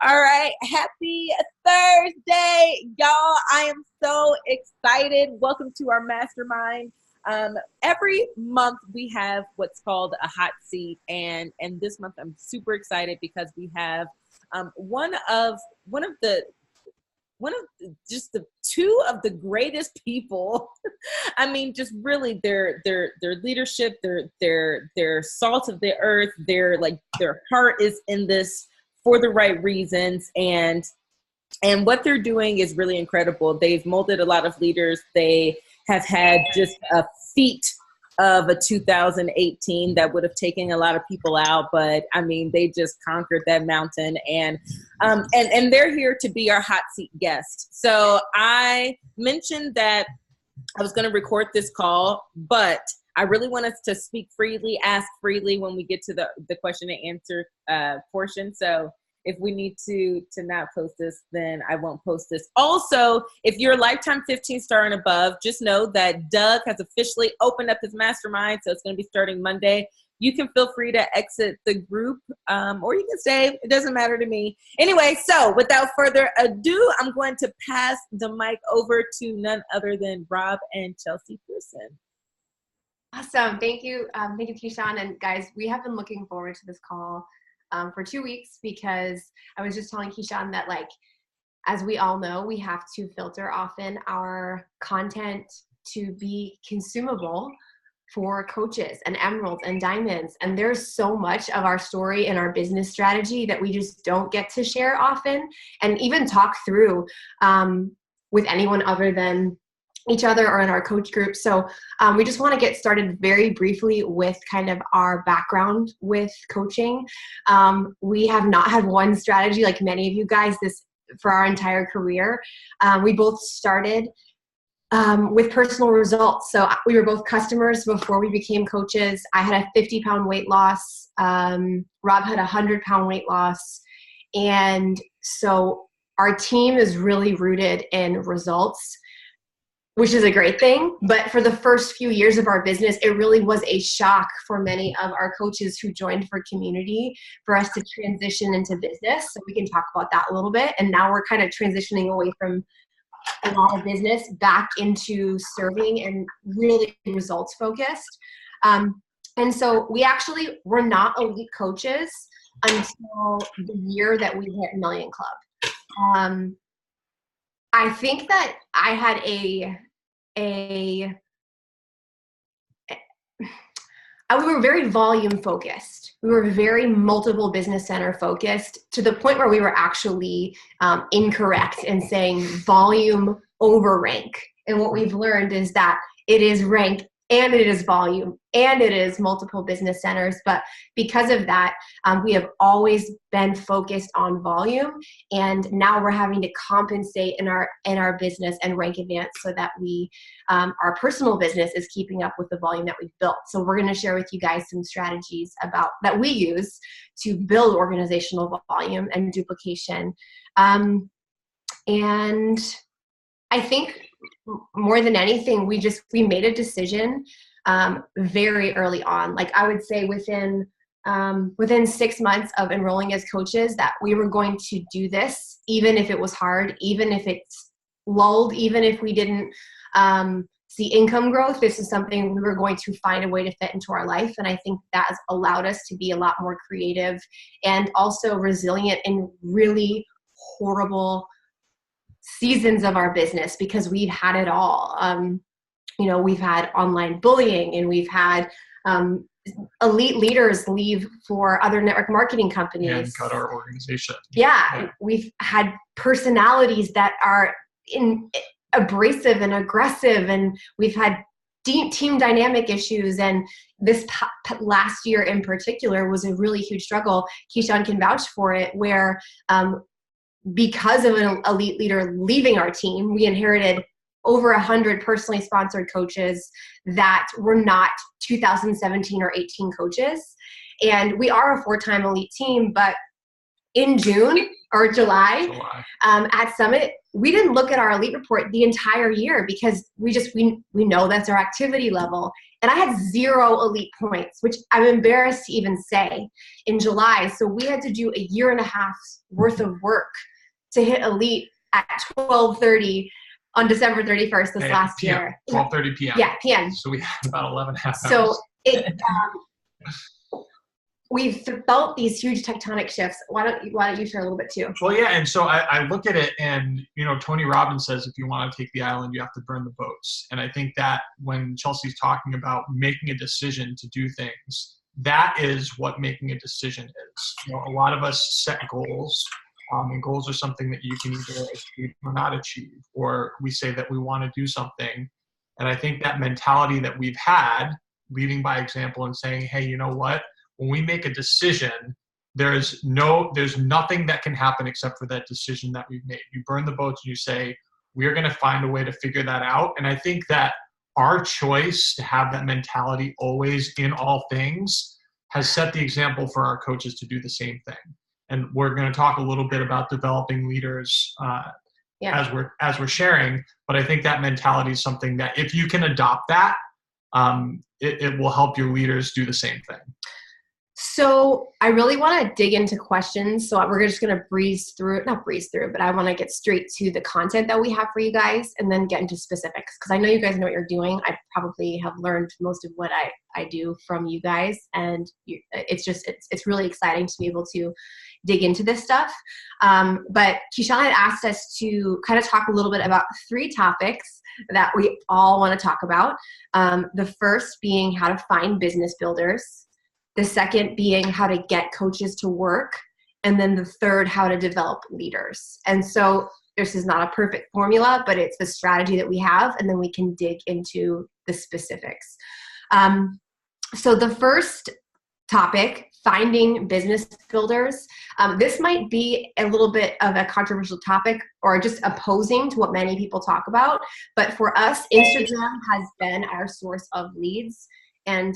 All right. Happy Thursday, y'all. I am so excited. Welcome to our mastermind. Every month we have what's called a hot seat, and this month I'm super excited because we have one of just the two of the greatest people. I mean, just really their leadership, their salt of the earth, their heart is in this for the right reasons, and what they're doing is really incredible. They've molded a lot of leaders. They have had just a feat of a 2018 that would have taken a lot of people out, but I mean, they just conquered that mountain, and they're here to be our hot seat guest. So I mentioned that I was going to record this call, but I really want us to speak freely, ask freely when we get to the question and answer portion. So if we need to not post this, then I won't post this. Also, if you're a lifetime 15-star and above, just know that Doug has officially opened up his mastermind. So it's going to be starting Monday. You can feel free to exit the group, or you can stay. It doesn't matter to me. Anyway, so without further ado, I'm going to pass the mic over to none other than Rob and Chelsea Pearson. Awesome. Thank you. Thank you, Keyshawn. And guys, we have been looking forward to this call for 2 weeks, because I was just telling Keyshawn that, like, as we all know, we have to filter often our content to be consumable for coaches and emeralds and diamonds. And there's so much of our story and our business strategy that we just don't get to share often and even talk through with anyone other than each other or in our coach group. So we just want to get started very briefly with kind of our background with coaching. We have not had one strategy like many of you guys for our entire career. We both started with personal results. So we were both customers before we became coaches. I had a 50-pound weight loss. Rob had a 100-pound weight loss. And so our team is really rooted in results, which is a great thing. But for the first few years of our business, it really was a shock for many of our coaches who joined for community for us to transition into business. So we can talk about that a little bit. And now we're kind of transitioning away from a lot of business back into serving and really results focused. And so we actually were not elite coaches until the year that we hit Million Club. I think that I had we were very volume focused. We were very multiple business center focused, to the point where we were actually incorrect in saying volume over rank. And what we've learned is that it is rank and it is volume and it is multiple business centers. But because of that, we have always been focused on volume, and now we're having to compensate in our business and rank advance so that our personal business is keeping up with the volume that we've built. So we're going to share with you guys some strategies that we use to build organizational volume and duplication. And I think more than anything, we made a decision very early on. Like, I would say within 6 months of enrolling as coaches, that we were going to do this, even if it was hard, even if it's lulled, even if we didn't see income growth. This is something we were going to find a way to fit into our life. And I think that has allowed us to be a lot more creative and also resilient in really horrible seasons of our business, because we've had it all. We've had online bullying, and we've had elite leaders leave for other network marketing companies and cut our organization. Yeah. We've had personalities that are abrasive and aggressive, and we've had team dynamic issues. And this last year in particular was a really huge struggle. Keyshawn can vouch for it, where because of an elite leader leaving our team, we inherited over 100 personally sponsored coaches that were not 2017 or 18 coaches. And we are a 4-time elite team, but in June or July. At Summit, we didn't look at our elite report the entire year, because we know that's our activity level. And I had 0 elite points, which I'm embarrassed to even say, in July. So we had to do a 1.5 years worth of work to hit elite at 12:30 on December 31st this last year. 12:30 p.m. Yeah, p.m. So we had about 11.5 hours. So we've felt these huge tectonic shifts. Why don't you share a little bit too? Well, yeah, and so I look at it, and Tony Robbins says if you want to take the island, you have to burn the boats. And I think that when Chelsea's talking about making a decision to do things, that is what making a decision is. A lot of us set goals, and goals are something that you can either achieve or not achieve, or we say that we want to do something. And I think that mentality that we've had, leading by example and saying, hey, you know what? When we make a decision, there's nothing that can happen except for that decision that we've made. You burn the boats and you say, we're going to find a way to figure that out. And I think that our choice to have that mentality always in all things has set the example for our coaches to do the same thing. And we're going to talk a little bit about developing leaders as we're sharing. But I think that mentality is something that if you can adopt that, it will help your leaders do the same thing. So I really want to dig into questions. So we're just going to not breeze through, but I want to get straight to the content that we have for you guys and then get into specifics. Because I know you guys know what you're doing. I probably have learned most of what I do from you guys. And it's really exciting to be able to dig into this stuff. But Keyshawn had asked us to kind of talk a little bit about 3 topics that we all want to talk about. The first being how to find business builders. The second being how to get coaches to work. And then the third, how to develop leaders. And so this is not a perfect formula, but it's the strategy that we have. And then we can dig into the specifics. So the first topic, finding business builders. This might be a little bit of a controversial topic or just opposing to what many people talk about. But for us, Instagram has been our source of leads. And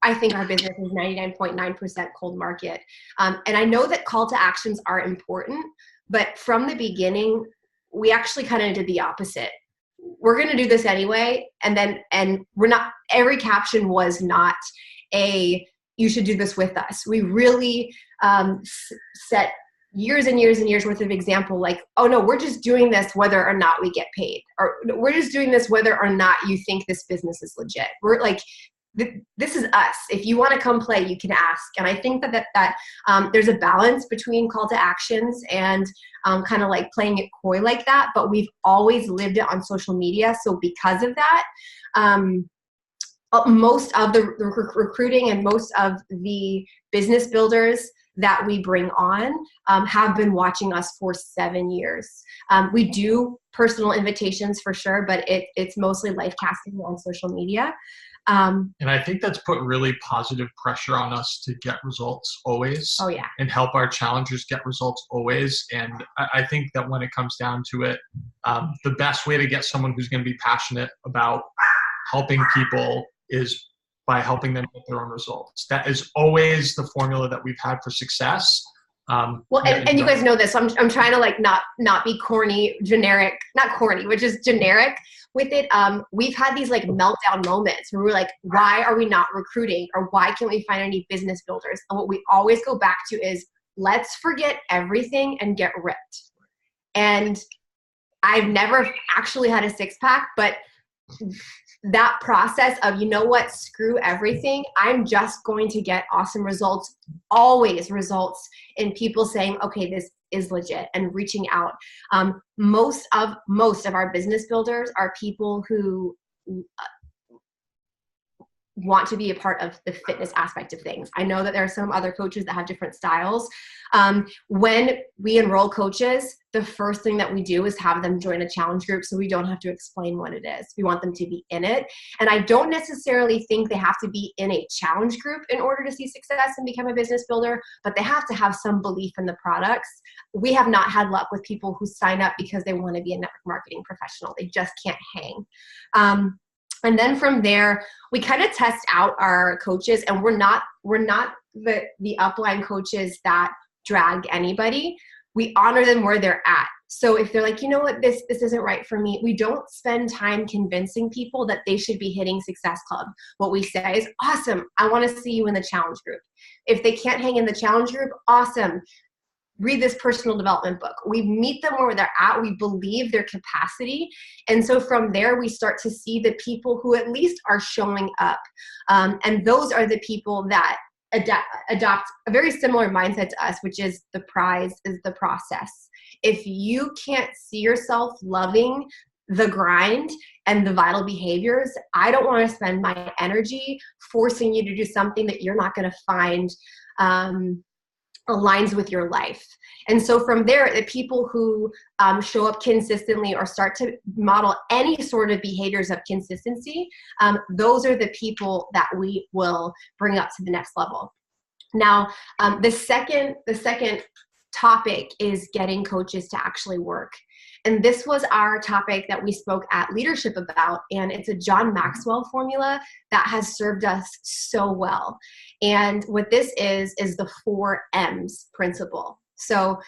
I think our business is 99.9% cold market. And I know that call to actions are important, but from the beginning, we actually kind of did the opposite. We're going to do this anyway. And we're not, every caption was not you should do this with us. We really set years and years and years worth of example, like, oh no, we're just doing this whether or not we get paid, or we're just doing this whether or not you think this business is legit. We're like, this is us. If you want to come play, you can ask. And I think that there's a balance between call to actions and kind of like playing it coy like that. But we've always lived it on social media. So because of that, most of the recruiting and most of the business builders that we bring on have been watching us for 7 years. We do personal invitations for sure, but it's mostly live casting on social media. And I think that's put really positive pressure on us to get results always. Oh yeah. And help our challengers get results always. And I think that when it comes down to it, the best way to get someone who's going to be passionate about helping people is by helping them get their own results. That is always the formula that we've had for success. Well, and you guys know this. So I'm trying to like not be corny, generic, not corny, but just generic with it. We've had these like meltdown moments where we're like, why are we not recruiting, or why can't we find any business builders? And what we always go back to is, let's forget everything and get ripped. And I've never actually had a 6-pack, but that process of, you know what, screw everything, I'm just going to get awesome results, always results in people saying, okay, this is legit, and reaching out. Most of our business builders are people who want to be a part of the fitness aspect of things. I know that there are some other coaches that have different styles. When we enroll coaches, the first thing that we do is have them join a challenge group so we don't have to explain what it is. We want them to be in it. And I don't necessarily think they have to be in a challenge group in order to see success and become a business builder, but they have to have some belief in the products. We have not had luck with people who sign up because they want to be a network marketing professional. They just can't hang. And then from there, we kind of test out our coaches, and we're not the upline coaches that drag anybody. We honor them where they're at. So if they're like, you know what, this isn't right for me, we don't spend time convincing people that they should be hitting Success Club. What we say is, awesome, I want to see you in the challenge group. If they can't hang in the challenge group, awesome, read this personal development book. We meet them where they're at. We believe their capacity. And so from there, we start to see the people who at least are showing up. And those are the people that adopt a very similar mindset to us, which is the prize is the process. If you can't see yourself loving the grind and the vital behaviors, I don't want to spend my energy forcing you to do something that you're not going to find aligns with your life. And so from there, the people who show up consistently or start to model any sort of behaviors of consistency, those are the people that we will bring up to the next level. Now, the second topic is getting coaches to actually work. And this was our topic that we spoke at Leadership about, and it's a John Maxwell formula that has served us so well. And what this is the 4 M's principle. So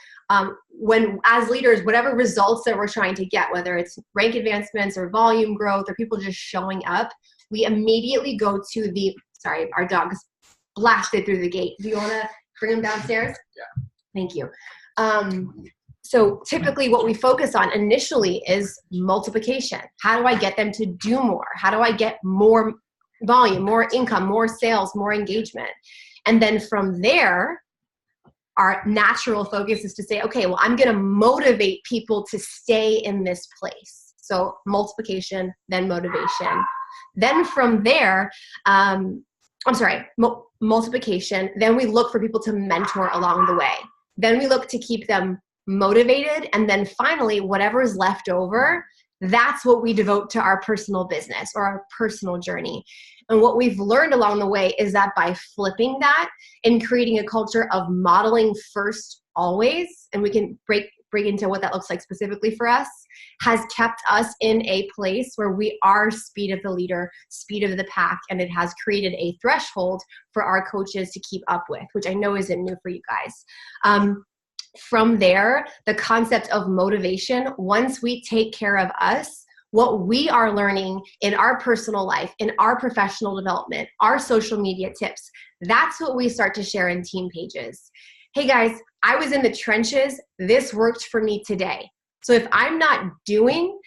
when, as leaders, whatever results that we're trying to get, whether it's rank advancements or volume growth or people just showing up, we immediately go to the, sorry, our dog's blasted through the gate. Do you want to bring him downstairs? Yeah. Thank you. So typically what we focus on initially is multiplication. How do I get them to do more? How do I get more volume, more income, more sales, more engagement? And then from there, our natural focus is to say, okay, well, I'm going to motivate people to stay in this place. So multiplication, then motivation. Then from there, multiplication. Then we look for people to mentor along the way. Then we look to keep them motivated. And then finally, whatever is left over, that's what we devote to our personal business or our personal journey. And what we've learned along the way is that by flipping that and creating a culture of modeling first always, and we can break into what that looks like specifically for us, has kept us in a place where we are speed of the leader, speed of the pack, and it has created a threshold for our coaches to keep up with, which I know isn't new for you guys. From there, the concept of motivation, once we take care of us, what we are learning in our personal life, in our professional development, our social media tips, that's what we start to share in team pages. Hey guys, I was in the trenches. This worked for me today. So if I'm not doing,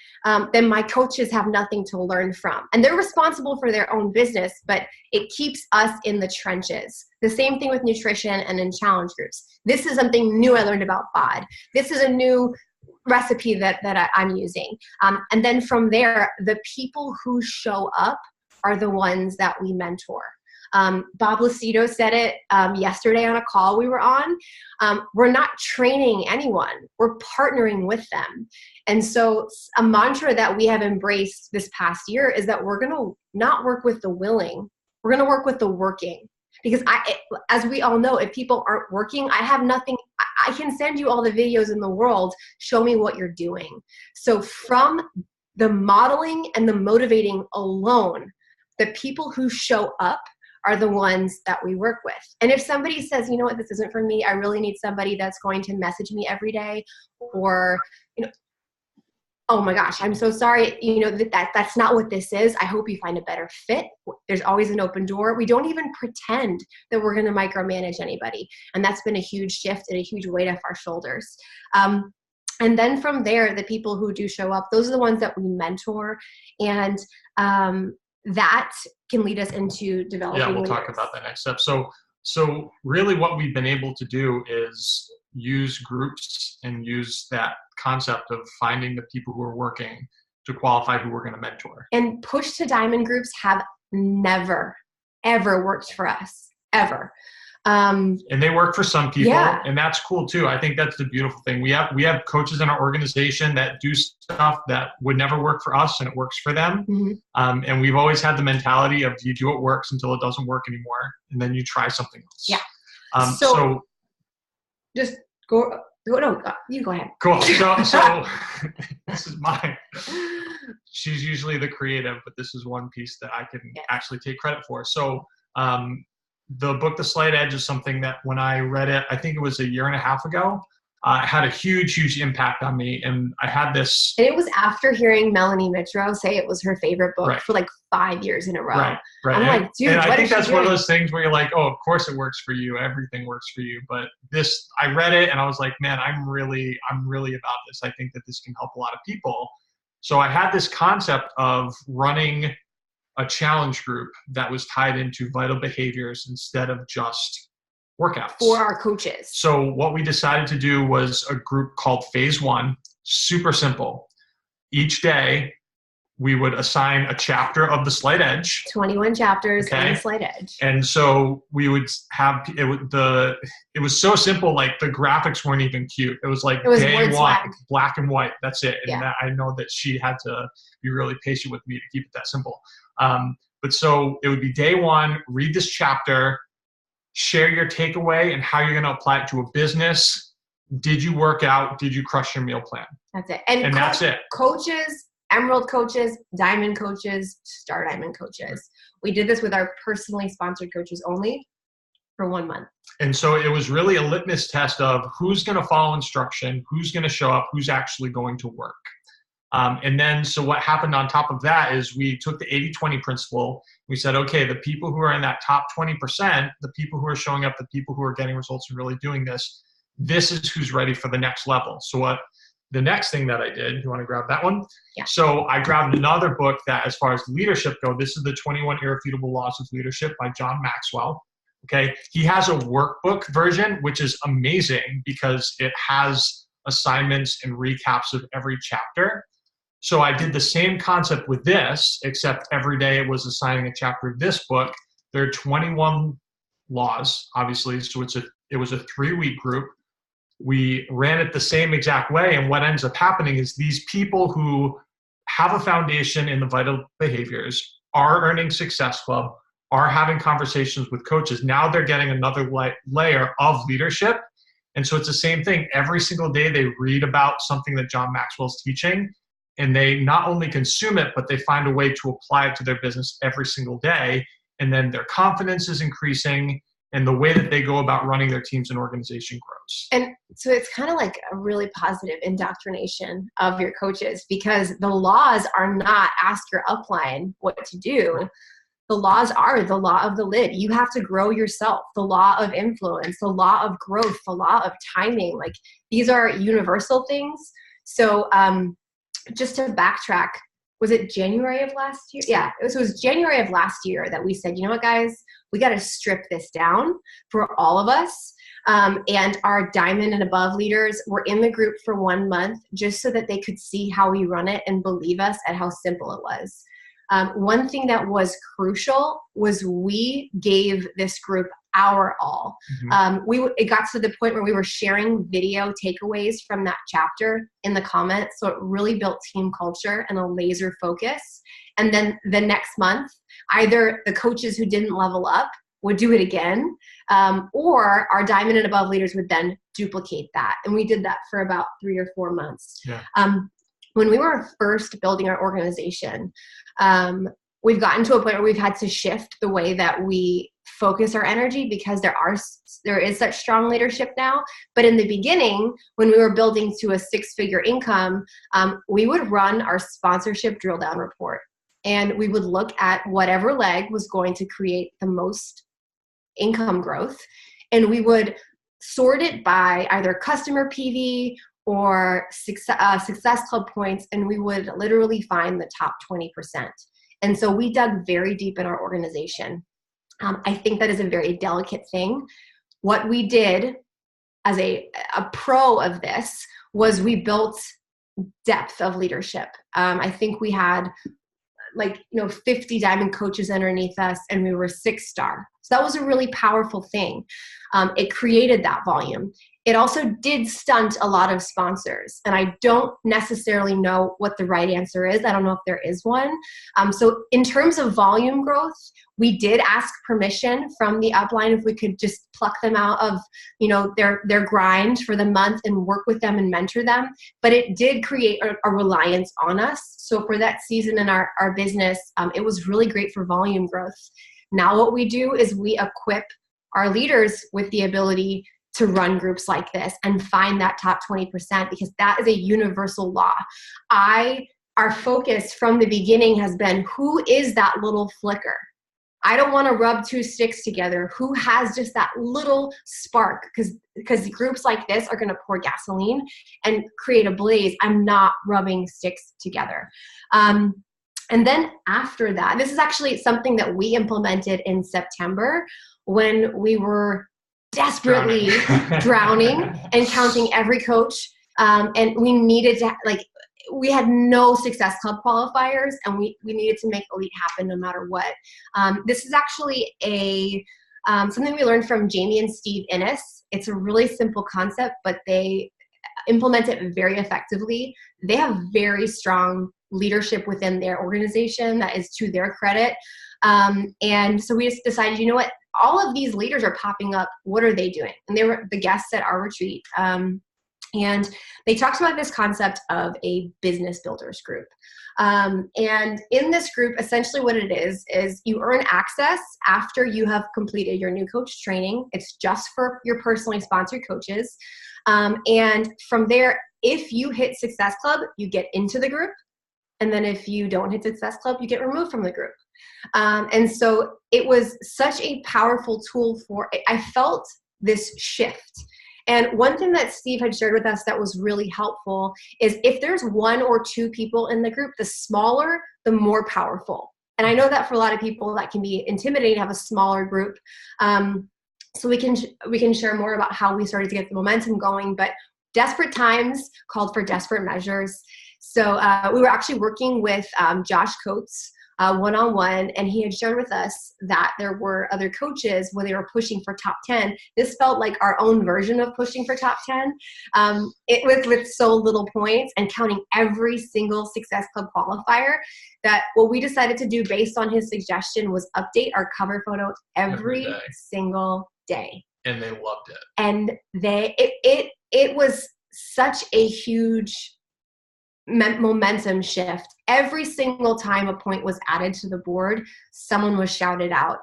then my coaches have nothing to learn from. And they're responsible for their own business, but it keeps us in the trenches. The same thing with nutrition and in challenge groups. This is something new I learned about BOD. This is a new recipe that I'm using. And then from there, the people who show up are the ones that we mentor. Bob Lucido said it yesterday on a call we were on. We're not training anyone. We're partnering with them. And so a mantra that we have embraced this past year is that we're going to not work with the willing. We're going to work with the working. Because as we all know, if people aren't working, I have nothing. I can send you all the videos in the world. Show me what you're doing. So from the modeling and the motivating alone, the people who show up are the ones that we work with. And if somebody says, you know what, this isn't for me, I really need somebody that's going to message me every day, or, you know, oh my gosh, I'm so sorry, you know, that's not what this is. I hope you find a better fit. There's always an open door. We don't even pretend that we're going to micromanage anybody. And that's been a huge shift and a huge weight off our shoulders. And then from there, the people who do show up, those are the ones that we mentor. And that can lead us into developing. Yeah, we'll talk about that next step. So really what we've been able to do is use groups and use that concept of finding the people who are working to qualify who we're going to mentor. And push to diamond groups have never, ever worked for us, ever. And they work for some people, yeah. And that's cool too. I think that's the beautiful thing. We have coaches in our organization that do stuff that would never work for us, and it works for them. Mm-hmm. And we've always had the mentality of you do what works until it doesn't work anymore, and then you try something else. Yeah. So just go. No, you go ahead. Cool. So this is mine. She's usually the creative, but this is one piece that I can actually take credit for. So the book, The Slight Edge, is something that when I read it, I think it was 1.5 years ago, had a huge impact on me. And I had this. And it was after hearing Melanie Mitro say it was her favorite book Right. for like 5 years in a row. Right. I'm like, dude, and what I think is she that's one of doing? those things where you're like, oh, of course it works for you. Everything works for you. But this, I read it and I was like, man, I'm really about this. I think that this can help a lot of people. So I had this concept of running a challenge group that was tied into vital behaviors instead of just workouts For our coaches. So what we decided to do was a group called Phase 1, super simple. Each day we would assign a chapter of the Slight Edge. 21 chapters on the Slight Edge. And so we would have it was so simple, like the graphics weren't even cute. It was like day 1, black and white. That's it. And I know that she had to be really patient with me to keep it that simple. But so it would be day 1, read this chapter, share your takeaway and how you're going to apply it to a business. Did you work out? Did you crush your meal plan? That's it. And that's it. Coaches, Emerald coaches, Diamond coaches, Star Diamond coaches. We did this with our personally sponsored coaches only for 1 month. And so it was really a litmus test of who's going to follow instruction, who's going to show up, who's actually going to work. And then, so what happened on top of that is we took the 80-20 principle. We said, okay, the people who are in that top 20%, the people who are showing up, the people who are getting results and really doing this, this is who's ready for the next level. So what the next thing that I did, you want to grab that one? Yeah. So I grabbed another book that, as far as leadership go, this is the 21 Irrefutable Laws of Leadership by John Maxwell. Okay. He has a workbook version, which is amazing because it has assignments and recaps of every chapter. So I did the same concept with this, except every day it was assigning a chapter of this book. There are 21 laws, obviously. So it was a 3-week group. We ran it the same exact way. And what ends up happening is these people who have a foundation in the vital behaviors are earning Success Club, are having conversations with coaches. Now they're getting another layer of leadership. And so it's the same thing. Every single day they read about something that John Maxwell's teaching. And they not only consume it, but they find a way to apply it to their business every single day. And then their confidence is increasing and the way that they go about running their teams and organization grows. And so it's kind of like a really positive indoctrination of your coaches because the laws are not ask your upline what to do. The laws are the law of the lid. You have to grow yourself. The law of influence, the law of growth, the law of timing. Like these are universal things. So, just to backtrack, was it January of last year? Yeah, it was January of last year that we said, you know what, guys, we got to strip this down for all of us. And our diamond and above leaders were in the group for 1 month just so that they could see how we run it and believe us at how simple it was. One thing that was crucial was we gave this group our all. Mm-hmm. It got to the point where we were sharing video takeaways from that chapter in the comments. So it really built team culture and a laser focus. And then the next month, either the coaches who didn't level up would do it again, or our diamond and above leaders would then duplicate that. And we did that for about 3 or 4 months. Yeah. When we were first building our organization, we've gotten to a point where we've had to shift the way that we focus our energy because there is such strong leadership now. But in the beginning, when we were building to a 6-figure income, we would run our sponsorship drill down report. And we would look at whatever leg was going to create the most income growth. And we would sort it by either customer PV or Success Club points. And we would literally find the top 20%. And so we dug very deep in our organization. I think that is a very delicate thing. What we did as a pro of this was we built depth of leadership. I think we had 50 diamond coaches underneath us and we were 6-star. So that was a really powerful thing. It created that volume. It also did stunt a lot of sponsors. And I don't necessarily know what the right answer is. I don't know if there is one. So in terms of volume growth, we did ask permission from the upline if we could just pluck them out of, their grind for the month and work with them and mentor them. But it did create a reliance on us. So for that season in our business, it was really great for volume growth. Now what we do is we equip our leaders with the ability to run groups like this and find that top 20%, because that is a universal law. Our focus from the beginning has been, who is that little flicker? I don't want to rub two sticks together. Who has just that little spark? Because groups like this are going to pour gasoline and create a blaze. I'm not rubbing sticks together. And then after that, this is actually something that we implemented in September when we were desperately drowning and counting every coach. And we needed to, we had no Success Club qualifiers, and we needed to make Elite happen no matter what. This is actually something we learned from Jamie and Steve Innes. It's a really simple concept, but they implement it very effectively. They have very strong leadership within their organization. That is to their credit. And so we just decided, you know what? All of these leaders are popping up. What are they doing? And they were the guests at our retreat. And they talked about this concept of a business builders group. And in this group, essentially what it is you earn access after you have completed your new coach training. It's just for your personally sponsored coaches. And from there, if you hit Success Club, you get into the group. And then if you don't hit Success Club, you get removed from the group. And so it was such a powerful tool I felt this shift. And one thing that Steve had shared with us that was really helpful is if there's one or two people in the group, the smaller, the more powerful. And I know that for a lot of people that can be intimidating to have a smaller group. So we can share more about how we started to get the momentum going, but desperate times called for desperate measures. So we were actually working with Josh Coates one-on-one, and he had shared with us that there were other coaches where they were pushing for top 10. This felt like our own version of pushing for top 10. It was with so little points and counting every single Success Club qualifier, that what we decided to do based on his suggestion was update our cover photo every single day. And they loved it. And it was such a huge momentum shift. Every single time a point was added to the board, someone was shouted out.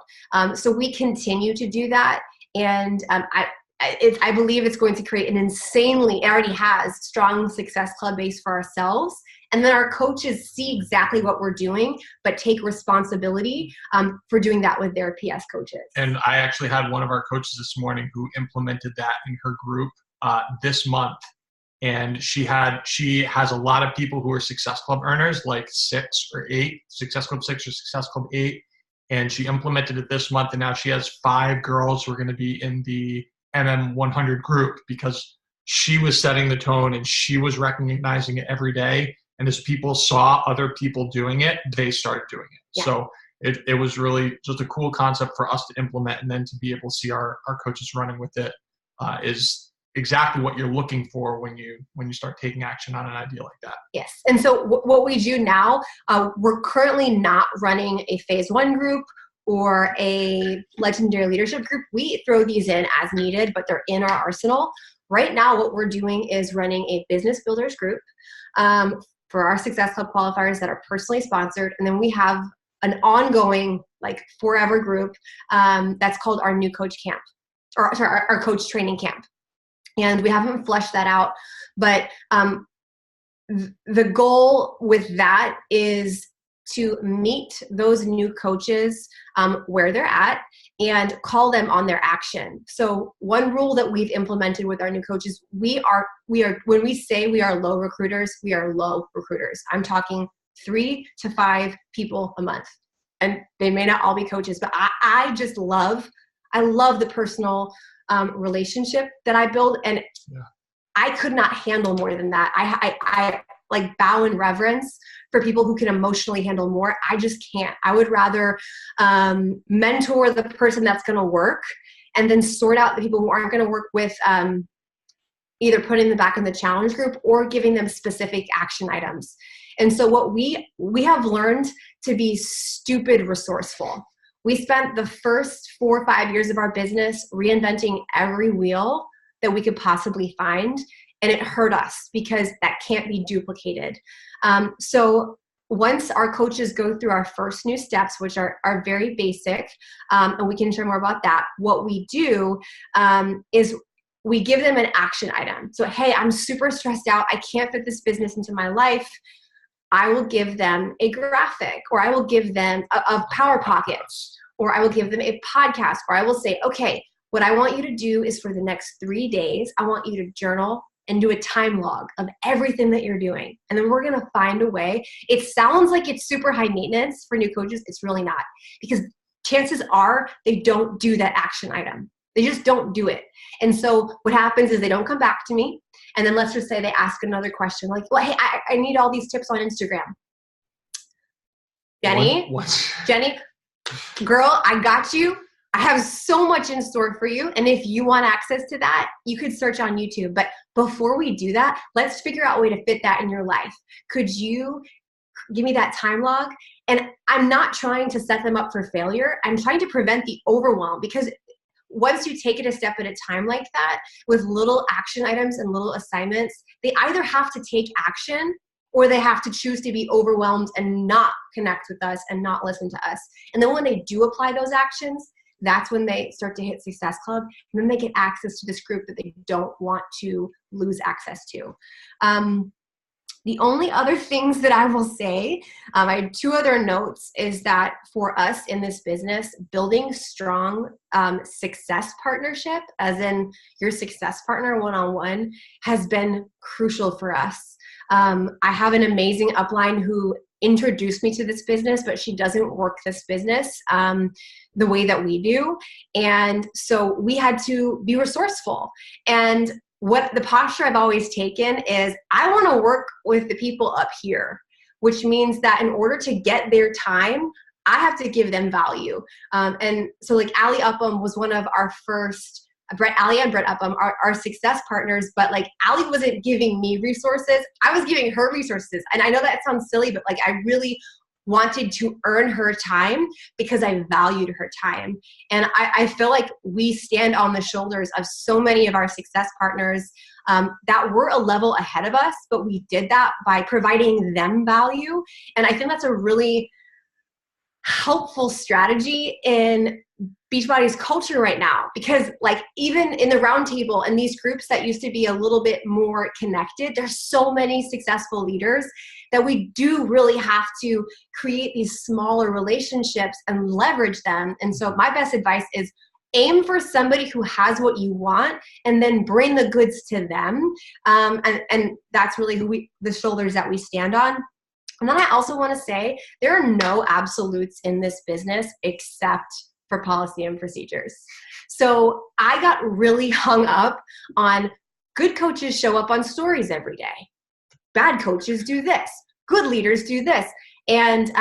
So we continue to do that. And I believe it's going to create an it already has, strong Success Club base for ourselves. And then our coaches see exactly what we're doing, but take responsibility for doing that with their PS coaches. And I actually had one of our coaches this morning who implemented that in her group this month. And she has a lot of people who are Success Club earners, like 6 or 8, Success Club 6 or Success Club 8. And she implemented it this month. And now she has 5 girls who are going to be in the MM100 group, because she was setting the tone and she was recognizing it every day. And as people saw other people doing it, they started doing it. Yeah. So it was really just a cool concept for us to implement, and then to be able to see our coaches running with it is exactly what you're looking for when you start taking action on an idea like that. Yes. And so what we do now, we're currently not running a phase 1 group or a legendary leadership group. We throw these in as needed, but they're in our arsenal. Right now, what we're doing is running a business builders group for our Success Club qualifiers that are personally sponsored. And then we have an ongoing, forever group that's called our new coach camp, or sorry, our coach training camp. And we haven't fleshed that out, but the goal with that is to meet those new coaches where they're at and call them on their action. So one rule that we've implemented with our new coaches, we are when we say we are low recruiters, we are low recruiters. I'm talking 3 to 5 people a month, and they may not all be coaches, but I love the personal relationship that I build, and I could not handle more than that. I bow in reverence for people who can emotionally handle more. I just can't. I would rather mentor the person that's going to work, and then sort out the people who aren't going to work with either putting them back in the challenge group or giving them specific action items. And so what we have learned to be stupid resourceful. We spent the first 4 or 5 years of our business reinventing every wheel that we could possibly find, and it hurt us because that can't be duplicated. So once our coaches go through our first new steps, which are very basic, and we can share more about that, what we do is we give them an action item. So, hey, I'm super stressed out. I can't fit this business into my life. I will give them a graphic, or I will give them a Power Pocket, or I will give them a podcast, or I will say, okay, what I want you to do is for the next 3 days, I want you to journal and do a time log of everything that you're doing. And then we're going to find a way. It sounds like it's super high maintenance for new coaches. It's really not, because chances are they don't do that action item. They just don't do it. And so what happens is they don't come back to me. And then let's just say they ask another question like, well, hey, I need all these tips on Instagram. Jenny, Jenny, girl, I got you. I have so much in store for you. And if you want access to that, you could search on YouTube. But before we do that, let's figure out a way to fit that in your life. Could you give me that time log? And I'm not trying to set them up for failure. I'm trying to prevent the overwhelm, because once you take it a step at a time like that, with little action items and little assignments, they either have to take action or they have to choose to be overwhelmed and not connect with us and not listen to us. And then when they do apply those actions, that's when they start to hit Success Club, and then they get access to this group that they don't want to lose access to. The only other things that I will say, I have 2 other notes, is that for us in this business, building strong success partnership, as in your success partner one-on-one, has been crucial for us. I have an amazing upline who introduced me to this business, but she doesn't work this business the way that we do. And so we had to be resourceful. And what the posture I've always taken is, I want to work with the people up here, which means that in order to get their time, I have to give them value. And so like Ali Upham was one of our first, Ali and Brett Upham are our success partners, but like Ali wasn't giving me resources. I was giving her resources. And I know that sounds silly, but like I really wanted to earn her time because I valued her time. And I feel like we stand on the shoulders of so many of our success partners that were a level ahead of us, but we did that by providing them value. And I think that's a really helpful strategy in Beachbody's culture right now, because like even in the roundtable and these groups that used to be a little bit more connected, there's so many successful leaders that we do really have to create these smaller relationships and leverage them. And so my best advice is aim for somebody who has what you want and then bring the goods to them. And that's really the shoulders that we stand on. And then I also want to say there are no absolutes in this business except for policy and procedures. So I got really hung up on good coaches show up on stories every day. Bad coaches do this. Good leaders do this. And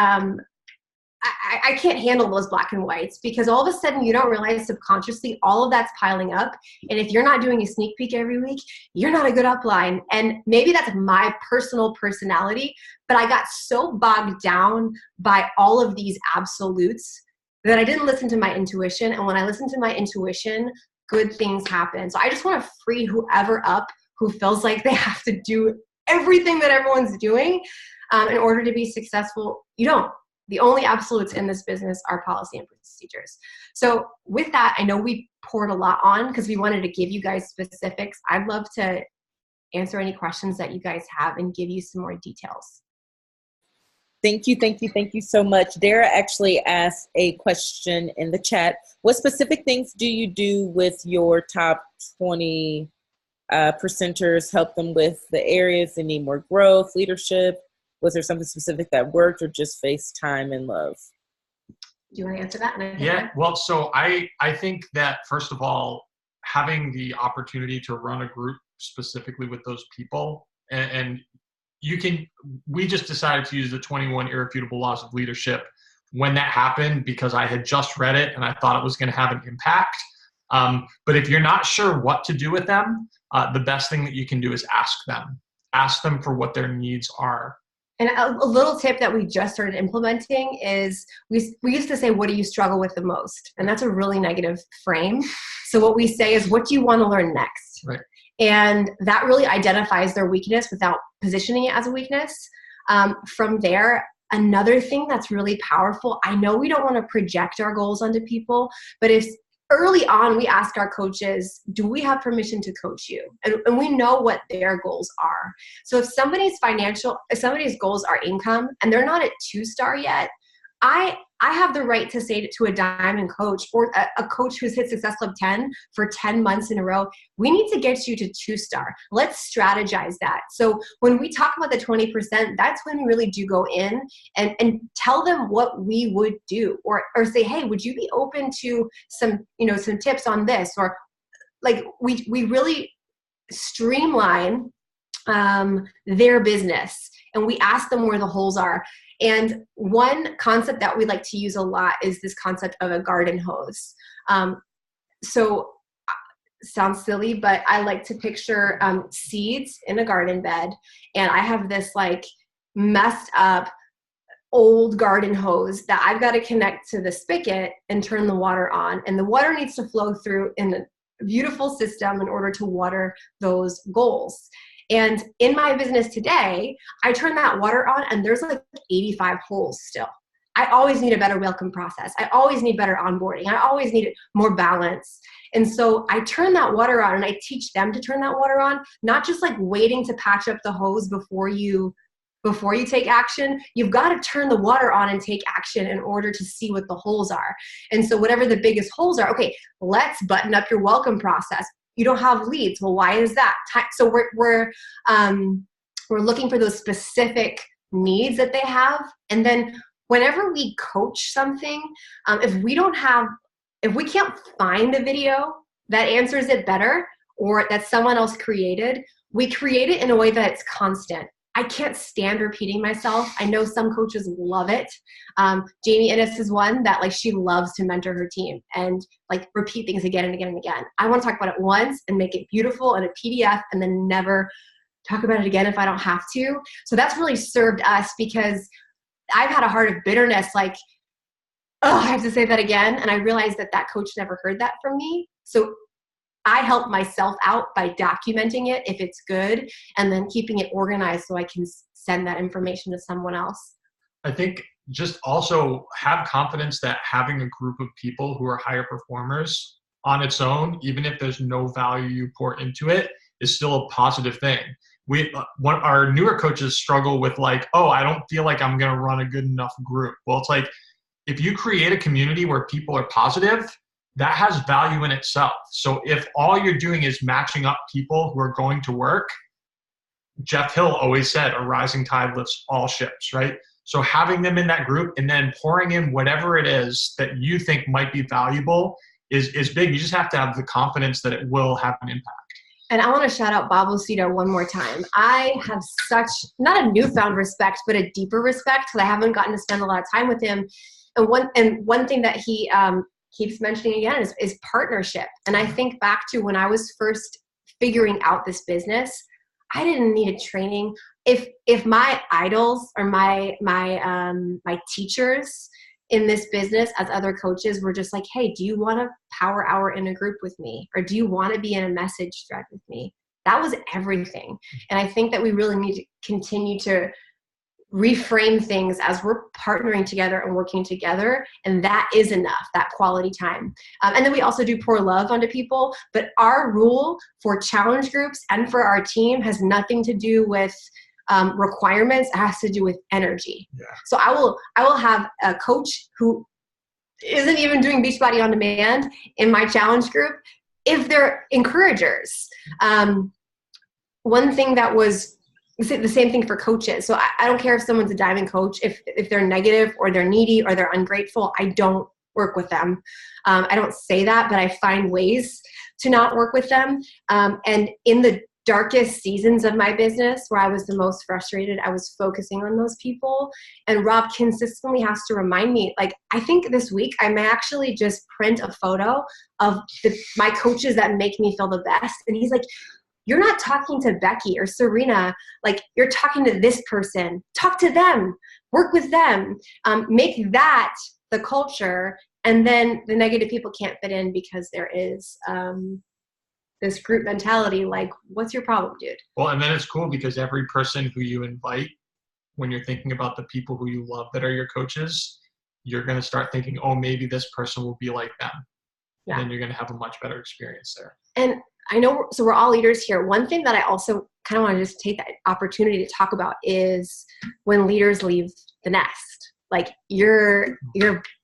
I can't handle those black and whites, because all of a sudden you don't realize subconsciously all of that's piling up. And if you're not doing a sneak peek every week, you're not a good upline. And maybe that's my personal personality, but I got so bogged down by all of these absolutes that I didn't listen to my intuition. And when I listen to my intuition, good things happen. So I just want to free whoever up who feels like they have to do everything that everyone's doing in order to be successful. You don't. The only absolutes in this business are policy and procedures. So with that, I know we poured a lot on because we wanted to give you guys specifics. I'd love to answer any questions that you guys have and give you some more details. Thank you so much. Dara actually asked a question in the chat. What specific things do you do with your top 20 percenters? Help them with the areas they need more growth, leadership? Was there something specific that worked, or just face time and love? Do you want to answer that? Yeah, well, so I think that, first of all, having the opportunity to run a group specifically with those people, and we just decided to use the 21 irrefutable laws of leadership when that happened, because I had just read it and I thought it was going to have an impact. But if you're not sure what to do with them, the best thing that you can do is ask them for what their needs are. And a little tip that we just started implementing is we used to say, what do you struggle with the most? And that's a really negative frame. So what we say is, what do you want to learn next? Right. And that really identifies their weakness without positioning it as a weakness. From there, another thing that's really powerful, I know we don't want to project our goals onto people, but if early on, we ask our coaches, do we have permission to coach you? And we know what their goals are. So if somebody's goals are income and they're not at 2-star yet, I have the right to say to a diamond coach or a coach who's hit Success Club 10 for 10 months in a row, we need to get you to 2-star. Let's strategize that. So when we talk about the 20%, that's when we really do go in and tell them what we would do, or say, hey, would you be open to some tips on this? Or like we really streamline their business, and we ask them where the holes are. And one concept that we like to use a lot is this concept of a garden hose. So sounds silly, but I like to picture seeds in a garden bed. And I have this like messed up old garden hose that I've got to connect to the spigot and turn the water on. And the water needs to flow through in a beautiful system in order to water those goals. And in my business today, I turn that water on and there's like 85 holes still. I always need a better welcome process. I always need better onboarding. I always need more balance. And so I turn that water on and I teach them to turn that water on, not just like waiting to patch up the hose before you take action. You've got to turn the water on and take action in order to see what the holes are. And so whatever the biggest holes are, okay, let's button up your welcome process. You don't have leads. Well, why is that? So we're looking for those specific needs that they have. And then whenever we coach something, if we can't find the video that answers it better or that someone else created, we create it in a way that it's constant. I can't stand repeating myself. I know some coaches love it. Jamie Innes is one that like she loves to mentor her team and like repeat things again and again and again. I want to talk about it once and make it beautiful in a PDF and then never talk about it again if I don't have to. So that's really served us because I've had a heart of bitterness, like, oh, I have to say that again. And I realized that coach never heard that from me. So I help myself out by documenting it if it's good and then keeping it organized so I can send that information to someone else. I think just also have confidence that having a group of people who are higher performers on its own, even if there's no value you pour into it, is still a positive thing. Our newer coaches struggle with like, oh, I don't feel like I'm going to run a good enough group. Well, it's like if you create a community where people are positive, that has value in itself. So if all you're doing is matching up people who are going to work, Jeff Hill always said, a rising tide lifts all ships, right? So having them in that group and then pouring in whatever it is that you think might be valuable is big. You just have to have the confidence that it will have an impact. And I want to shout out Bob Lucido one more time. I have such, not a newfound respect, but a deeper respect because I haven't gotten to spend a lot of time with him. And one thing that he keeps mentioning again is partnership. And I think back to when I was first figuring out this business, I didn't need a training. If my idols or my teachers in this business as other coaches were just like, hey, do you want a power hour in a group with me? Or do you want to be in a message thread with me? That was everything. And I think that we really need to continue to reframe things as we're partnering together and working together. And that is enough, that quality time. And then we also do pour love onto people. But our rule for challenge groups and for our team has nothing to do with requirements. It has to do with energy. Yeah. So I will have a coach who isn't even doing Beachbody on Demand in my challenge group if they're encouragers. One thing that was the same thing for coaches. So I don't care if someone's a diamond coach, if they're negative or they're needy or they're ungrateful, I don't work with them. I don't say that, but I find ways to not work with them. And in the darkest seasons of my business where I was the most frustrated, I was focusing on those people. And Rob consistently has to remind me, like, I think this week I may actually just print a photo of my coaches that make me feel the best. And he's like, you're not talking to Becky or Serena, like you're talking to this person. Talk to them, work with them, make that the culture. And then the negative people can't fit in because there is this group mentality, like, what's your problem, dude? Well, and then it's cool because every person who you invite, when you're thinking about the people who you love that are your coaches, you're going to start thinking, oh, maybe this person will be like them. and then you're going to have a much better experience there. And I know, so we're all leaders here. One thing that I also kind of want to just take that opportunity to talk about is when leaders leave the nest. Like your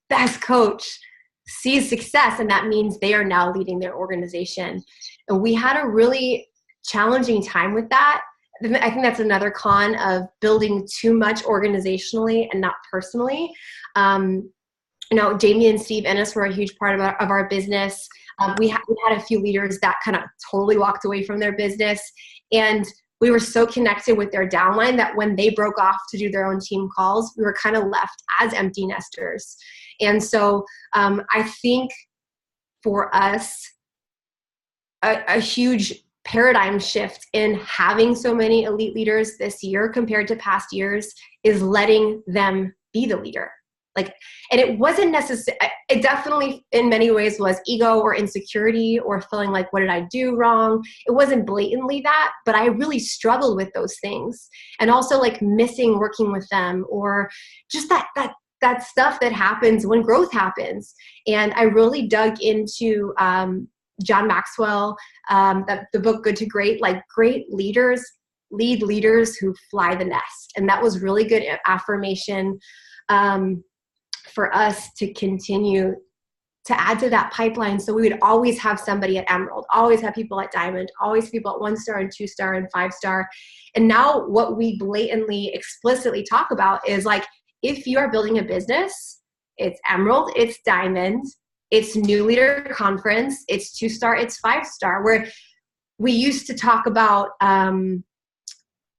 best coach sees success, and that means they are now leading their organization. And we had a really challenging time with that. I think that's another con of building too much organizationally and not personally. Jamie and Steve Ennis were a huge part of our business. We had a few leaders that kind of totally walked away from their business, and we were so connected with their downline that when they broke off to do their own team calls, we were kind of left as empty nesters. And so I think for us, a huge paradigm shift in having so many elite leaders this year compared to past years is letting them be the leader. And it wasn't necessary. It definitely in many ways was ego or insecurity or feeling like, what did I do wrong? It wasn't blatantly that, but I really struggled with those things. And also missing working with them, or just that stuff that happens when growth happens. And I really dug into John Maxwell, the book Good to Great. Great leaders lead leaders who fly the nest. And that was really good affirmation for us to continue to add to that pipeline. So we would always have somebody at Emerald, always have people at Diamond, always people at 1-star and 2-star and 5-star. And now what we blatantly, explicitly talk about is if you are building a business, it's Emerald, it's Diamond, it's New Leader Conference, it's 2-star, it's 5-star, where we used to talk about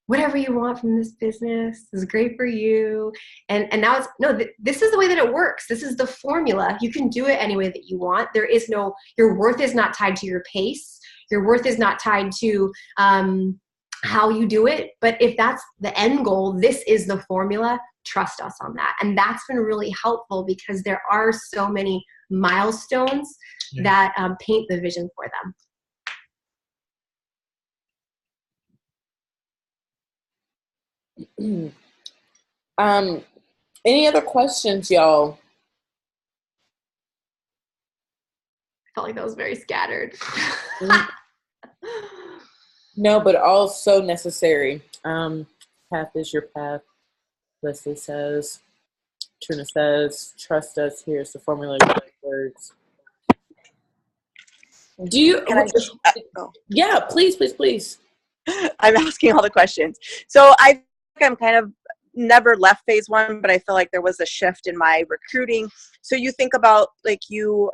whatever you want from this business is great for you. And now it's, no, this is the way that it works. This is the formula. You can do it any way that you want. There is no, your worth is not tied to your pace. Your worth is not tied to how you do it. But if that's the end goal, this is the formula. Trust us on that. And that's been really helpful because there are so many milestones that paint the vision for them. Any other questions, y'all? I felt like that was very scattered. No, but all so necessary. Path is your path. Leslie says. Trina says, trust us. Here's the formula of words. Do you? Can I just, Yeah, please. I'm asking all the questions. So I think I'm kind of never left phase one, but I feel like there was a shift in my recruiting. So you think about you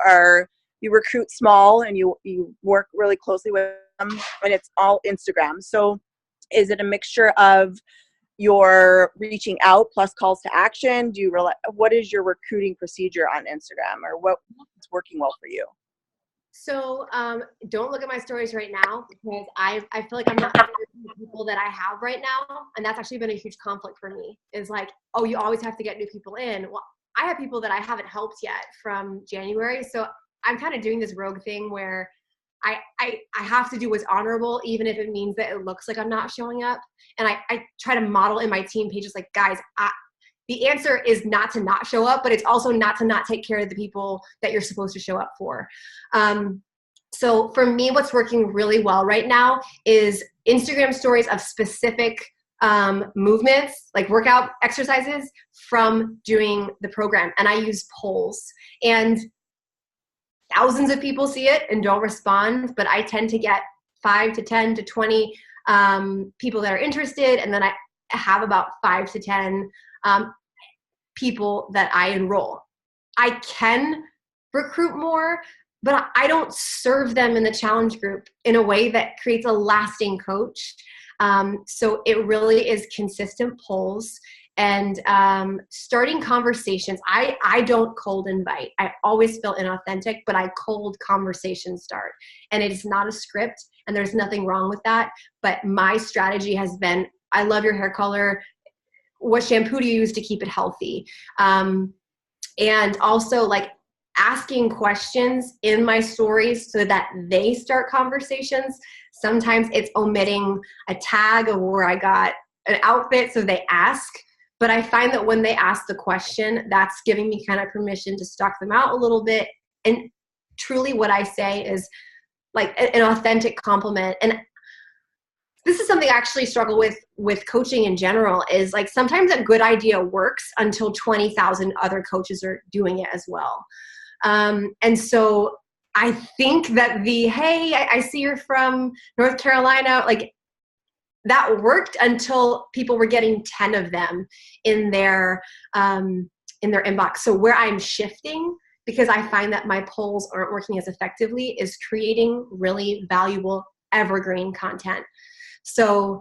recruit small and you work really closely with them, and it's all Instagram. So is it a mixture of your reaching out plus calls to action? What is your recruiting procedure on Instagram, or what's working well for you? So don't look at my stories right now because I feel like I'm not the people that I have right now. And that's actually been a huge conflict for me is oh, you always have to get new people in. Well, I have people that I haven't helped yet from January. So I'm kind of doing this rogue thing where I have to do what's honorable, even if it means that it looks like I'm not showing up. And I try to model in my team pages guys, the answer is not to not show up, but it's also not to not take care of the people that you're supposed to show up for. So for me, what's working really well right now is Instagram stories of specific movements, like workout exercises from doing the program. And I use polls. And thousands of people see it and don't respond, but I tend to get 5 to 10 to 20 people that are interested. And then I have about 5 to 10 people that I enroll. I can recruit more, but I don't serve them in the challenge group in a way that creates a lasting coach. So it really is consistent polls and starting conversations. I don't cold invite. I always feel inauthentic, but I cold conversation start. And it's not a script, and there's nothing wrong with that. But my strategy has been, I love your hair color. What shampoo do you use to keep it healthy? And also asking questions in my stories so that they start conversations. Sometimes it's omitting a tag of where I got an outfit so they ask. But I find that when they ask the question, that's giving me kind of permission to stalk them out a little bit. And truly what I say is like an authentic compliment. And this is something I actually struggle with coaching in general, is like sometimes a good idea works until 20,000 other coaches are doing it as well. And so I think that hey, I see you're from North Carolina, like that worked until people were getting 10 of them in their inbox. So where I'm shifting, because I find that my polls aren't working as effectively, is creating really valuable evergreen content. So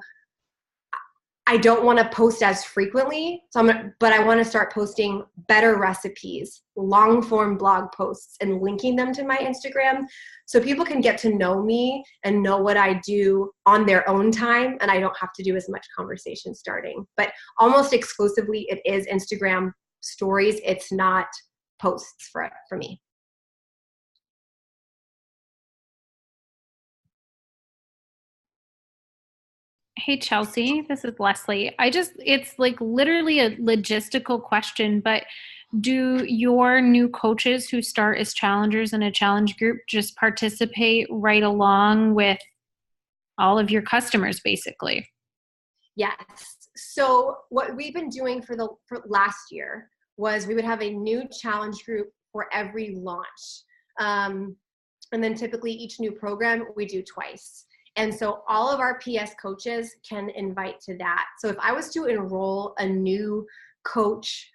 I don't want to post as frequently, but I want to start posting better recipes, long form blog posts, and linking them to my Instagram so people can get to know me and know what I do on their own time, and I don't have to do as much conversation starting. But almost exclusively it is Instagram stories. It's not posts for me. Hey, Chelsea, this is Leslie. It's like literally a logistical question, but do your new coaches who start as challengers in a challenge group just participate right along with all of your customers, basically? Yes. So what we've been doing for last year was we would have a new challenge group for every launch. And then typically each new program we do twice. And so all of our PS coaches can invite to that. So if I was to enroll a new coach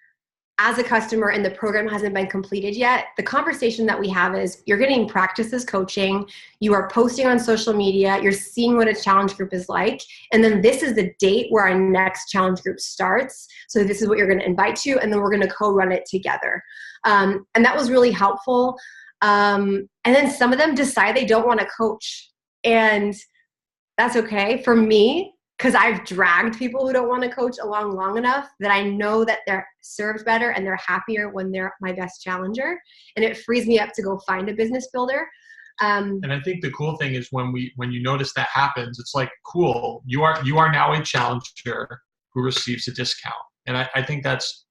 as a customer and the program hasn't been completed yet, the conversation that we have is you're getting practices coaching, you are posting on social media, you're seeing what a challenge group is like, and then this is the date where our next challenge group starts. So this is what you're going to invite to, and then we're going to co-run it together. And that was really helpful. And then some of them decide they don't want to coach. And that's okay for me, because I've dragged people who don't want to coach along long enough that I know that they're served better and they're happier when they're my best challenger. And it frees me up to go find a business builder. And I think the cool thing is when you notice that happens, it's like, cool, you are now a challenger who receives a discount. And I think that's,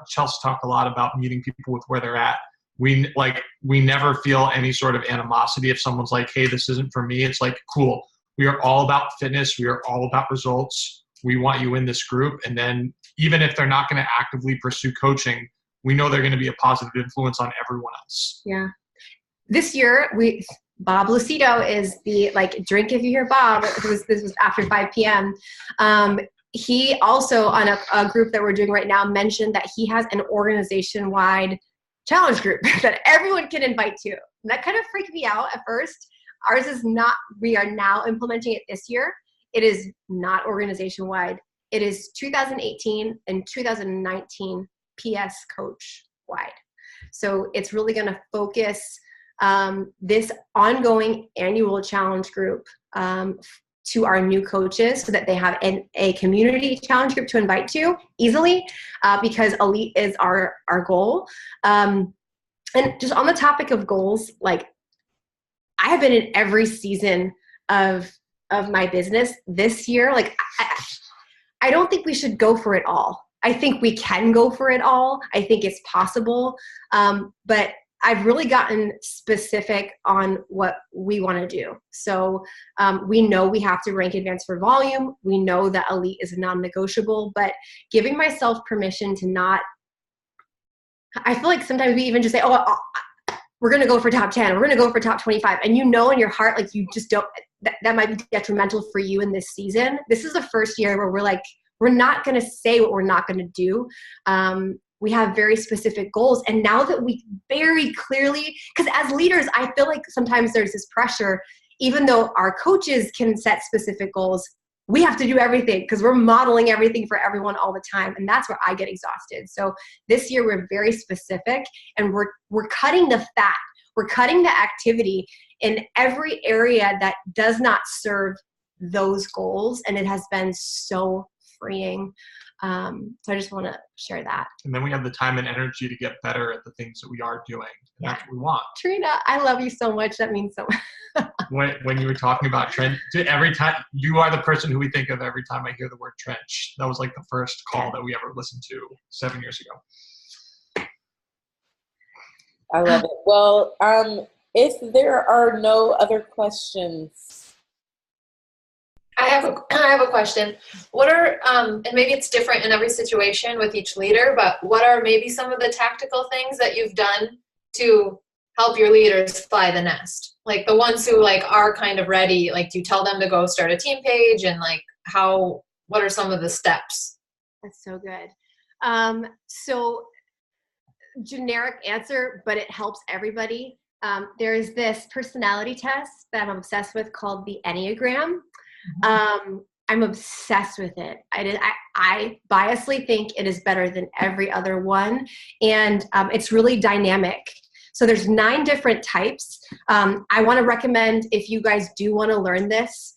Chelsea talk a lot about meeting people with where they're at. We never feel any sort of animosity if someone's like, hey, this isn't for me. It's like, cool. We are all about fitness. We are all about results. We want you in this group. And then even if they're not going to actively pursue coaching, we know they're going to be a positive influence on everyone else. Yeah. This year, Bob Lucido is the drink if you hear Bob. This was after 5 p.m. He also, on a group that we're doing right now, mentioned that he has an organization-wide challenge group that everyone can invite to. And that kind of freaked me out at first. Ours is not, we are now implementing it this year. It is not organization-wide. It is 2018 and 2019 PS coach-wide. So it's really going to focus this ongoing annual challenge group to our new coaches so that they have a community challenge group to invite to easily because Elite is our goal. And just on the topic of goals, I have been in every season of my business this year. I don't think we should go for it all. I think we can go for it all. I think it's possible. But I've really gotten specific on what we want to do. So we know we have to rank advanced for volume. We know that Elite is non-negotiable, but giving myself permission to not, I feel like sometimes we even just say, we're going to go for top 10. We're going to go for top 25. And in your heart, you just don't, that might be detrimental for you in this season. This is the first year where we're not going to say what we're not going to do. We have very specific goals. And now that we very clearly, because as leaders, I feel like sometimes there's this pressure, even though our coaches can set specific goals, we have to do everything because we're modeling everything for everyone all the time. And that's where I get exhausted. So this year we're very specific and we're cutting the fat. We're cutting the activity in every area that does not serve those goals. And it has been so freeing. So I just want to share that. And then we have the time and energy to get better at the things that we are doing. And that's what we want. Trina, I love you so much. That means so much. When you were talking about trench, every time you are the person who we think of every time I hear the word trench. That was the first call that we ever listened to 7 years ago. I love it. Well, if there are no other questions. I have a question. What are, and maybe it's different in every situation with each leader, but what are maybe some of the tactical things that you've done to help your leaders fly the nest? Like the ones who like are kind of ready, like do you tell them to go start a team page, and like what are some of the steps? That's so good. So generic answer, but it helps everybody. There is this personality test that I'm obsessed with called the Enneagram. I'm obsessed with it. I biasly think it is better than every other one. And it's really dynamic. So there's 9 different types. I want to recommend, if you guys do want to learn this,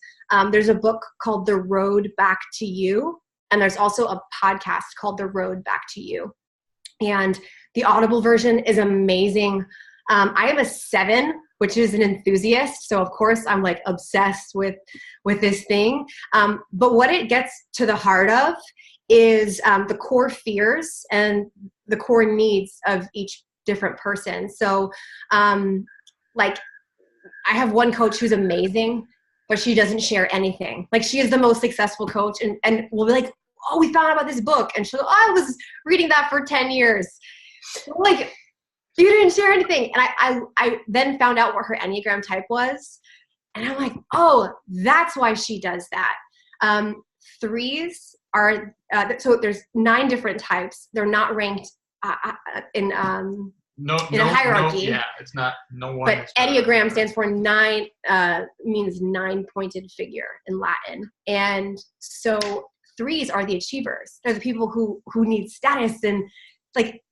there's a book called The Road Back to You. And there's also a podcast called The Road Back to You. And the Audible version is amazing. I am a 7, which is an enthusiast. So of course I'm like obsessed with this thing. But what it gets to the heart of is the core fears and the core needs of each different person. So like I have one coach who's amazing, but she doesn't share anything. Like she is the most successful coach and we'll be like, oh, we found out about this book. And she'll go, oh, I was reading that for 10 years. Like, you didn't share anything. And I then found out what her Enneagram type was. And I'm like, oh, that's why she does that. 3s are, so there's 9 different types. They're not ranked in a hierarchy. Yeah, it's not, no one. But Enneagram stands for 9, means 9-pointed figure in Latin. And so 3s are the achievers. They're the people who need status and like,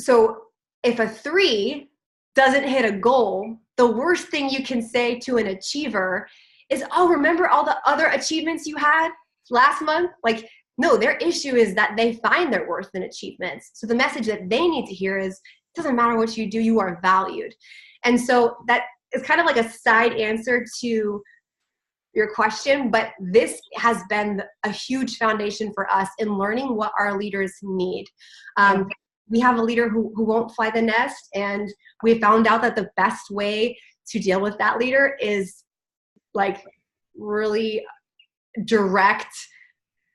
so if a 3 doesn't hit a goal, the worst thing you can say to an achiever is, oh, remember all the other achievements you had last month? Like, no, their issue is that they find their worth in achievements. So the message that they need to hear is, it doesn't matter what you do, you are valued. And so that is kind of like a side answer to your question, but this has been a huge foundation for us in learning what our leaders need. We have a leader who won't fly the nest, and we found out that the best way to deal with that leader is like really direct,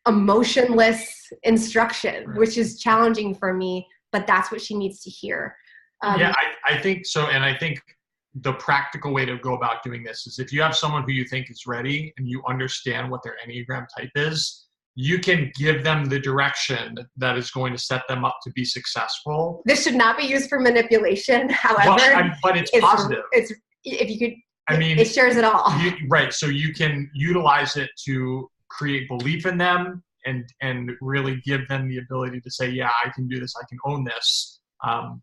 emotionless instruction, which is challenging for me, but that's what she needs to hear. Yeah, I think so. And I think the practical way to go about doing this is if you have someone who you think is ready and you understand what their Enneagram type is, you can give them the direction that is going to set them up to be successful. This should not be used for manipulation, however. Well, but it's positive. It's if you could, I mean, it shares it all. Right. So you can utilize it to create belief in them and really give them the ability to say, yeah, I can do this. I can own this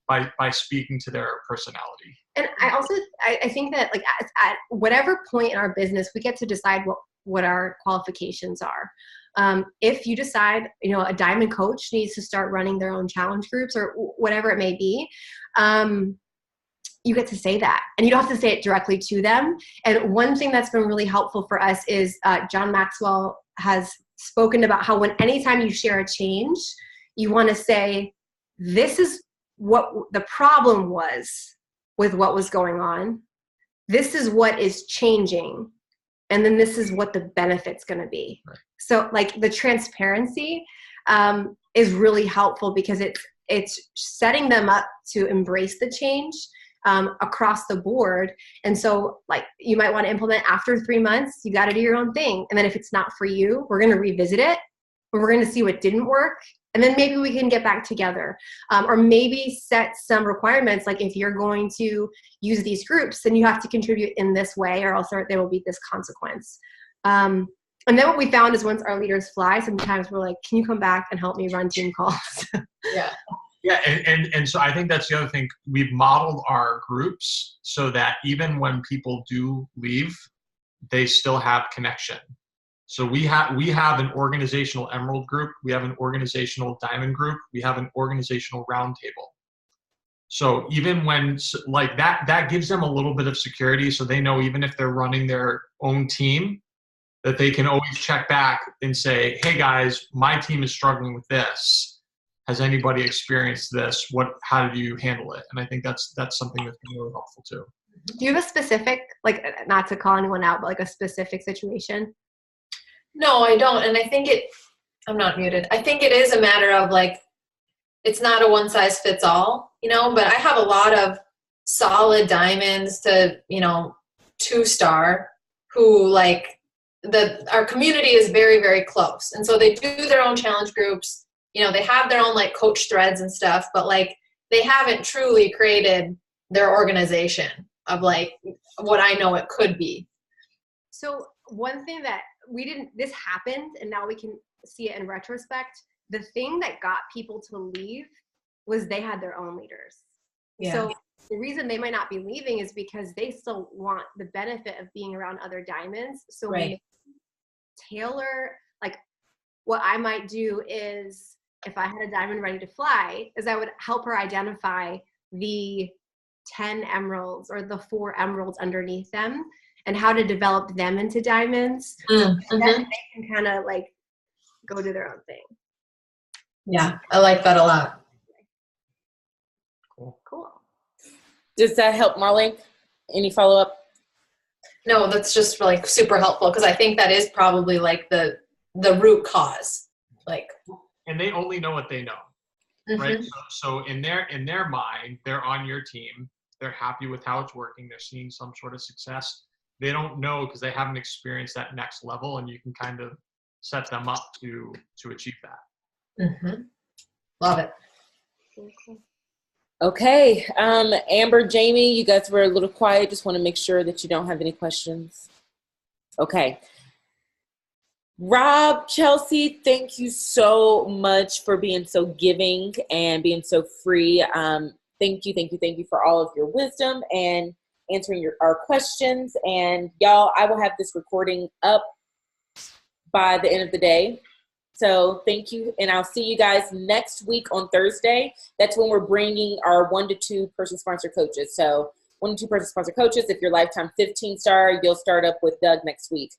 by speaking to their personality. And I think that like at whatever point in our business, we get to decide what our qualifications are. If you decide, a diamond coach needs to start running their own challenge groups or whatever it may be, you get to say that, and you don't have to say it directly to them. And one thing that's been really helpful for us is John Maxwell has spoken about how anytime you share a change, you want to say, this is what the problem was with what was going on. This is what is changing. And then this is what the benefit's going to be. Right. So like the transparency is really helpful because it's setting them up to embrace the change across the board. And so like you might want to implement after 3 months, you got to do your own thing. And then if it's not for you, we're going to revisit it. We're going to see what didn't work. And then maybe we can get back together or maybe set some requirements. Like if you're going to use these groups, then you have to contribute in this way or else there will be this consequence. And then what we found is once our leaders fly, sometimes we're like, can you come back and help me run team calls? Yeah. Yeah. And so I think that's the other thing. We've modeled our groups so that even when people do leave, they still have connection. So we have an organizational emerald group. We have an organizational diamond group. We have an organizational roundtable. So even when like that gives them a little bit of security. So they know even if they're running their own team, that they can always check back and say, hey guys, my team is struggling with this. Has anybody experienced this? How did you handle it? And I think that's something that's been really helpful too. Do you have a specific, like, not to call anyone out, but like a specific situation? No, I don't. And I think I'm not muted. I think it is a matter of like, it's not a one size fits all, but I have a lot of solid diamonds to, 2-star who like our community is very, very close. And so they do their own challenge groups, they have their own like coach threads and stuff, but like they haven't truly created their organization of like what I know it could be. So one thing that this happened and now we can see it in retrospect. The thing that got people to leave was they had their own leaders. Yeah. So the reason they might not be leaving is because they still want the benefit of being around other diamonds. So right. Taylor, like what I might do is if I had a diamond ready to fly, is I would help her identify the 10 emeralds or the 4 emeralds underneath them and how to develop them into diamonds. And then they can kind of like go do their own thing. Yeah, I like that a lot. Cool. Does that help, Marlene? Any follow-up? No, that's just like super helpful because I think that is probably like the root cause. Like, and they only know what they know, right? So in their mind, they're on your team. They're happy with how it's working. They're seeing some sort of success. They don't know because they haven't experienced that next level, and you can kind of set them up to achieve that. Love it. Okay. Amber, Jamie, you guys were a little quiet. Just want to make sure that you don't have any questions. Okay. Rob, Chelsea, thank you so much for being so giving and being so free. Thank you for all of your wisdom and answering our questions. And y'all, I will have this recording up by the end of the day. So thank you. And I'll see you guys next week on Thursday. That's when we're bringing our 1 to 2 person sponsored coaches. So 1 to 2 person sponsored coaches. If you're lifetime 15-star, you'll start up with Doug next week.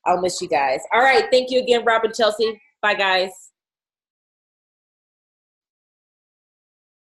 I'll miss you guys. All right. Thank you again, Rob and Chelsea. Bye, guys.